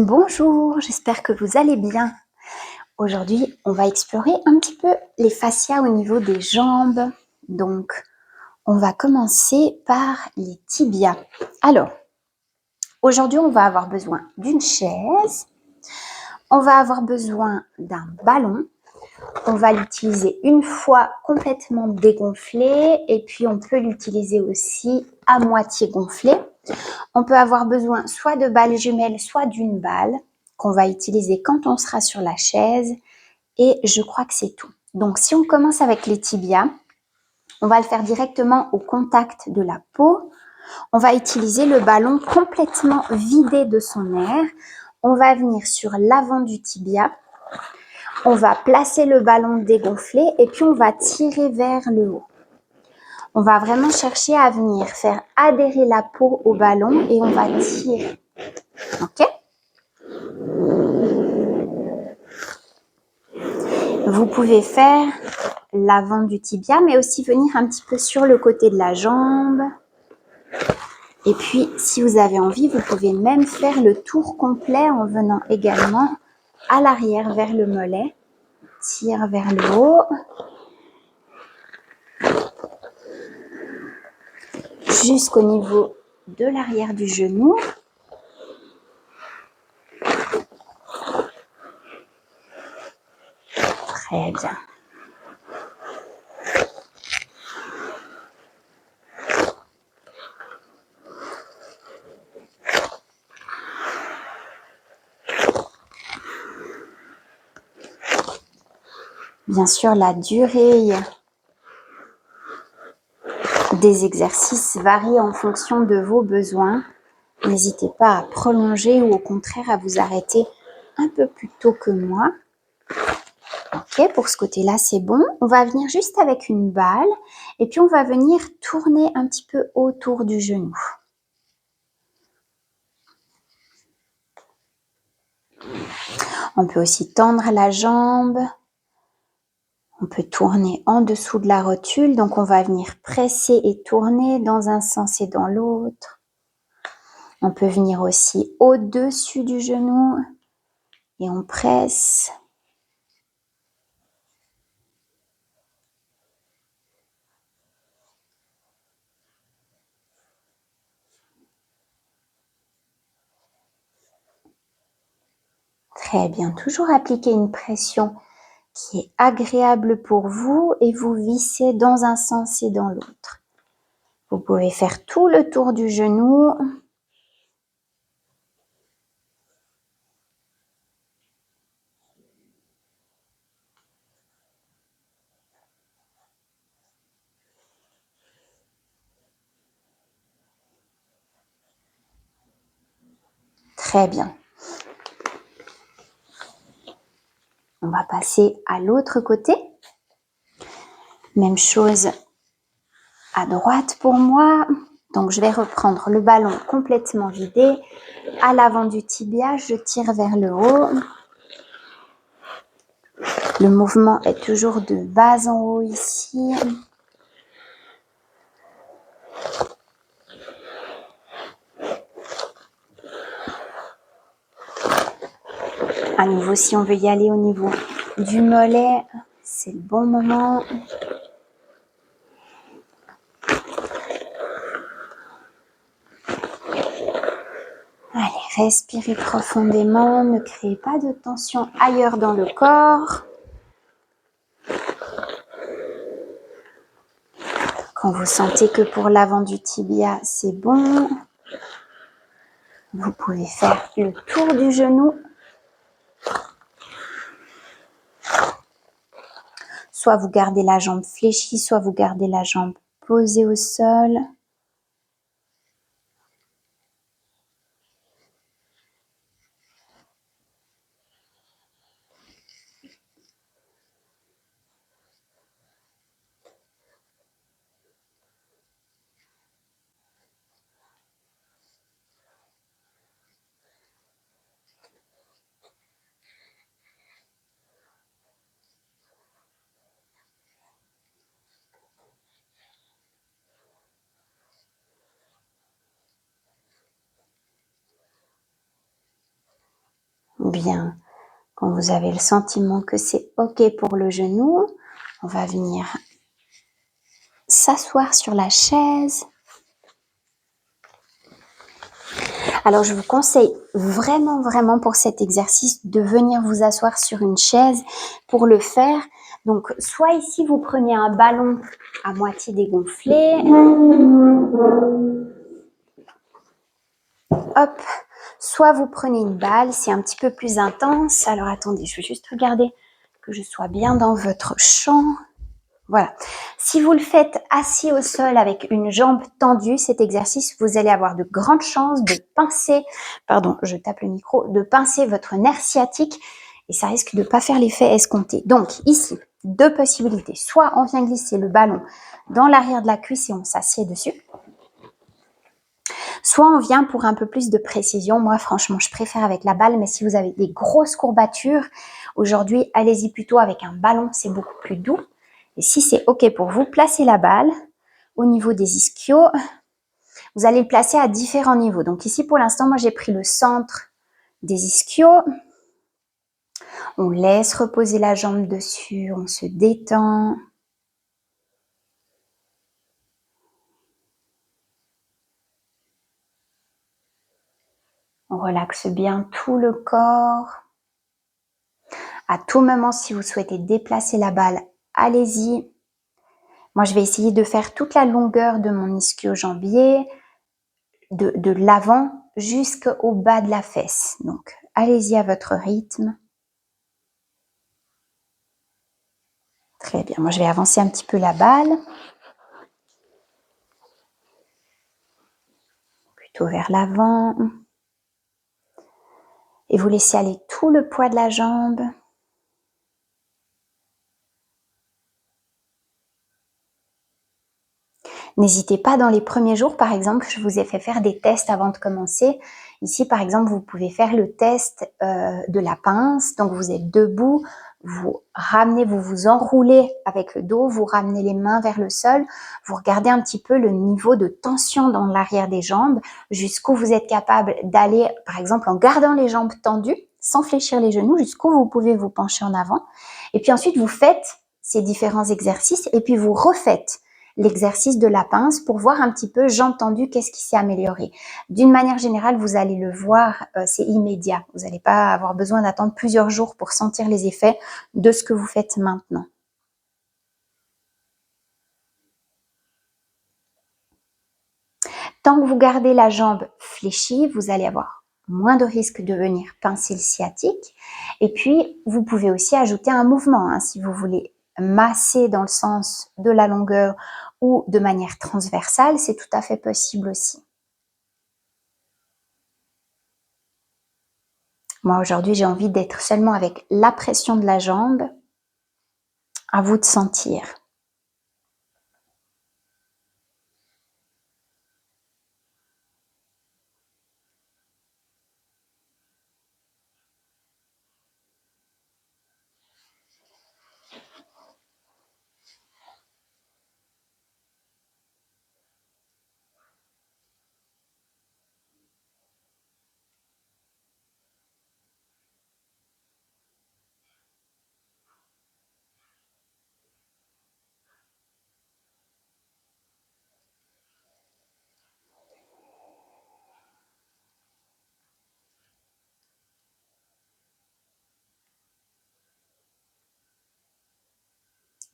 Bonjour, j'espère que vous allez bien. Aujourd'hui, on va explorer un petit peu les fascias au niveau des jambes. Donc, on va commencer par les tibias. Alors, aujourd'hui, on va avoir besoin d'une chaise. On va avoir besoin d'un ballon. On va l'utiliser une fois complètement dégonflé et puis on peut l'utiliser aussi à moitié gonflé. On peut avoir besoin soit de balles jumelles, soit d'une balle qu'on va utiliser quand on sera sur la chaise et je crois que c'est tout. Donc si on commence avec les tibias, on va le faire directement au contact de la peau. On va utiliser le ballon complètement vidé de son air. On va venir sur l'avant du tibia. On va placer le ballon dégonflé et puis on va tirer vers le haut. On va vraiment chercher à venir faire adhérer la peau au ballon et on va tirer. Ok ? Vous pouvez faire l'avant du tibia, mais aussi venir un petit peu sur le côté de la jambe. Et puis, si vous avez envie, vous pouvez même faire le tour complet en venant également à l'arrière vers le mollet. Tire vers le haut. Jusqu'au niveau de l'arrière du genou. Très bien. Bien sûr, la durée des exercices varie en fonction de vos besoins. N'hésitez pas à prolonger ou au contraire à vous arrêter un peu plus tôt que moi. Ok, pour ce côté-là, c'est bon. On va venir juste avec une balle et puis on va venir tourner un petit peu autour du genou. On peut aussi tendre la jambe. On peut tourner en dessous de la rotule. Donc, on va venir presser et tourner dans un sens et dans l'autre. On peut venir aussi au-dessus du genou et on presse. Très bien. Toujours appliquer une pression qui est agréable pour vous et vous vissez dans un sens et dans l'autre. Vous pouvez faire tout le tour du genou. Très bien. On va passer à l'autre côté. Même chose à droite pour moi. Donc, je vais reprendre le ballon complètement vidé. À l'avant du tibia, je tire vers le haut. Le mouvement est toujours de bas en haut ici. À nouveau, si on veut y aller au niveau du mollet, c'est le bon moment. Allez, respirez profondément, ne créez pas de tension ailleurs dans le corps. Quand vous sentez que pour l'avant du tibia, c'est bon, vous pouvez faire le tour du genou. Soit vous gardez la jambe fléchie, soit vous gardez la jambe posée au sol. bien quand vous avez le sentiment que c'est OK pour le genou, on va venir s'asseoir sur la chaise. Alors, je vous conseille vraiment pour cet exercice de venir vous asseoir sur une chaise pour le faire. Donc, soit ici, vous prenez un ballon à moitié dégonflé. Hop. Soit vous prenez une balle, c'est un petit peu plus intense. Alors, attendez, je vais juste regarder que je sois bien dans votre champ. Voilà. Si vous le faites assis au sol avec une jambe tendue, cet exercice, vous allez avoir de grandes chances de pincer, pardon, je tape le micro, de pincer votre nerf sciatique et ça risque de ne pas faire l'effet escompté. Donc ici, deux possibilités. Soit on vient glisser le ballon dans l'arrière de la cuisse et on s'assied dessus. Soit on vient pour un peu plus de précision. Moi, franchement, je préfère avec la balle, mais si vous avez des grosses courbatures, aujourd'hui, allez-y plutôt avec un ballon, c'est beaucoup plus doux. Et si c'est OK pour vous, placez la balle au niveau des ischios. Vous allez le placer à différents niveaux. Donc ici, pour l'instant, moi, j'ai pris le centre des ischios. On laisse reposer la jambe dessus, on se détend. On relaxe bien tout le corps. À tout moment, si vous souhaitez déplacer la balle, allez-y. Moi, je vais essayer de faire toute la longueur de mon ischio-jambier, de l'avant jusqu'au bas de la fesse. Donc, allez-y à votre rythme. Très bien. Moi, je vais avancer un petit peu la balle. Plutôt vers l'avant. Et vous laissez aller tout le poids de la jambe. N'hésitez pas dans les premiers jours, par exemple, je vous ai fait faire des tests avant de commencer. Ici, par exemple, vous pouvez faire le test de la pince. Donc, vous êtes debout, vous ramenez, vous vous enroulez avec le dos, vous ramenez les mains vers le sol. Vous regardez un petit peu le niveau de tension dans l'arrière des jambes, jusqu'où vous êtes capable d'aller, par exemple, en gardant les jambes tendues, sans fléchir les genoux, jusqu'où vous pouvez vous pencher en avant. Et puis ensuite, vous faites ces différents exercices et puis vous refaites l'exercice de la pince pour voir un petit peu, jambes tendues, qu'est-ce qui s'est amélioré. D'une manière générale, vous allez le voir, c'est immédiat. Vous n'allez pas avoir besoin d'attendre plusieurs jours pour sentir les effets de ce que vous faites maintenant. Tant que vous gardez la jambe fléchie, vous allez avoir moins de risque de venir pincer le sciatique. Et puis, vous pouvez aussi ajouter un mouvement, hein, si vous voulez masser dans le sens de la longueur ou de manière transversale, c'est tout à fait possible aussi. Moi, aujourd'hui, j'ai envie d'être seulement avec la pression de la jambe. À vous de sentir.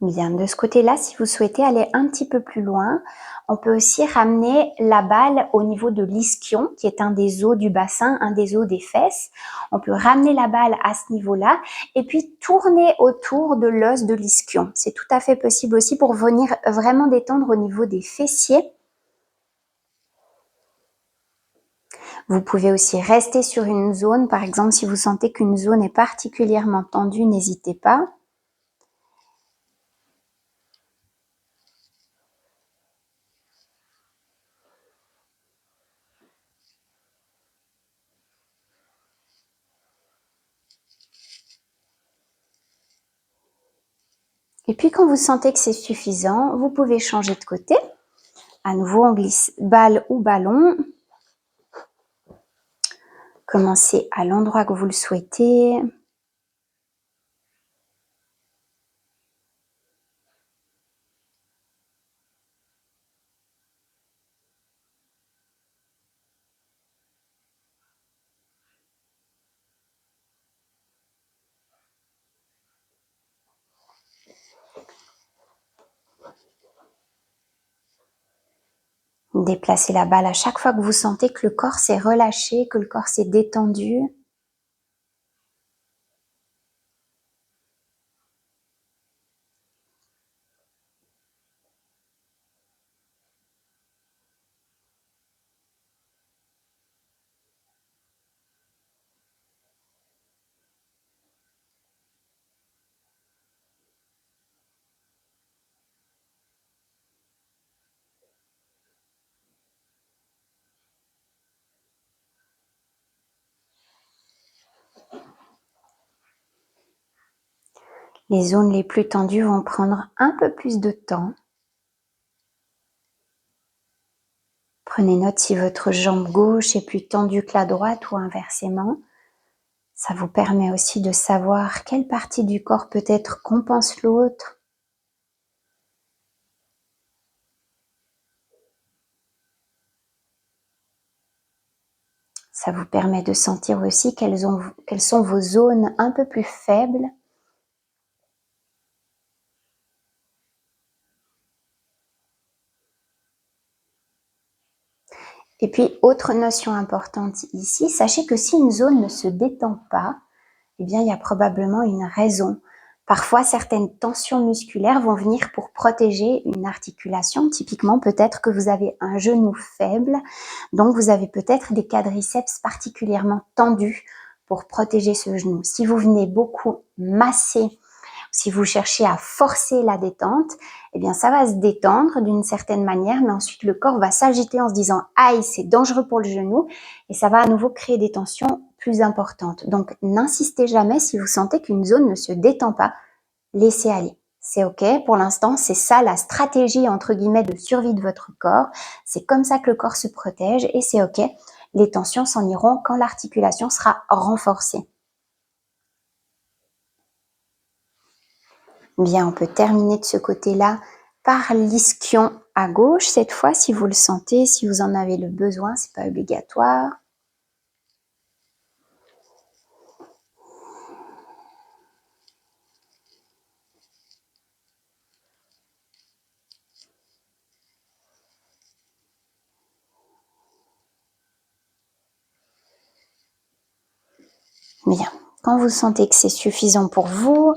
Bien, de ce côté-là, si vous souhaitez aller un petit peu plus loin, on peut aussi ramener la balle au niveau de l'ischion, qui est un des os du bassin, un des os des fesses. On peut ramener la balle à ce niveau-là et puis tourner autour de l'os de l'ischion. C'est tout à fait possible aussi pour venir vraiment détendre au niveau des fessiers. Vous pouvez aussi rester sur une zone, par exemple, si vous sentez qu'une zone est particulièrement tendue, n'hésitez pas. Et puis quand vous sentez que c'est suffisant, vous pouvez changer de côté. À nouveau, on glisse balle ou ballon. Commencez à l'endroit que vous le souhaitez. Déplacez la balle à chaque fois que vous sentez que le corps s'est relâché, que le corps s'est détendu. Les zones les plus tendues vont prendre un peu plus de temps. Prenez note si votre jambe gauche est plus tendue que la droite ou inversement. Ça vous permet aussi de savoir quelle partie du corps peut-être compense l'autre. Ça vous permet de sentir aussi quelles sont vos zones un peu plus faibles. Et puis, autre notion importante ici, sachez que si une zone ne se détend pas, eh bien, il y a probablement une raison. Parfois, certaines tensions musculaires vont venir pour protéger une articulation. Typiquement, peut-être que vous avez un genou faible, donc vous avez peut-être des quadriceps particulièrement tendus pour protéger ce genou. Si vous venez beaucoup masser, si vous cherchez à forcer la détente, eh bien ça va se détendre d'une certaine manière, mais ensuite le corps va s'agiter en se disant « Aïe, c'est dangereux pour le genou » et ça va à nouveau créer des tensions plus importantes. Donc n'insistez jamais si vous sentez qu'une zone ne se détend pas, laissez aller. C'est ok, pour l'instant, c'est ça la stratégie entre guillemets de survie de votre corps. C'est comme ça que le corps se protège et c'est ok. Les tensions s'en iront quand l'articulation sera renforcée. Bien, on peut terminer de ce côté-là par l'ischio à gauche. Cette fois, si vous le sentez, si vous en avez le besoin, c'est pas obligatoire. Bien, quand vous sentez que c'est suffisant pour vous,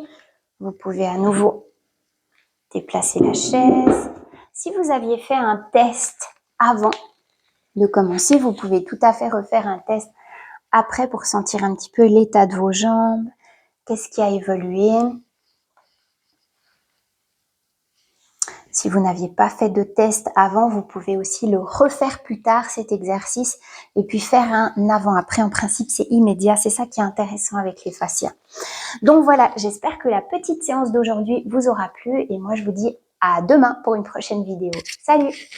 vous pouvez à nouveau déplacer la chaise. Si vous aviez fait un test avant de commencer, vous pouvez tout à fait refaire un test après pour sentir un petit peu l'état de vos jambes, qu'est-ce qui a évolué. Si vous n'aviez pas fait de test avant, vous pouvez aussi le refaire plus tard, cet exercice, et puis faire un avant-après. En principe, c'est immédiat. C'est ça qui est intéressant avec les fascias. Donc voilà, j'espère que la petite séance d'aujourd'hui vous aura plu, et moi je vous dis à demain pour une prochaine vidéo. Salut!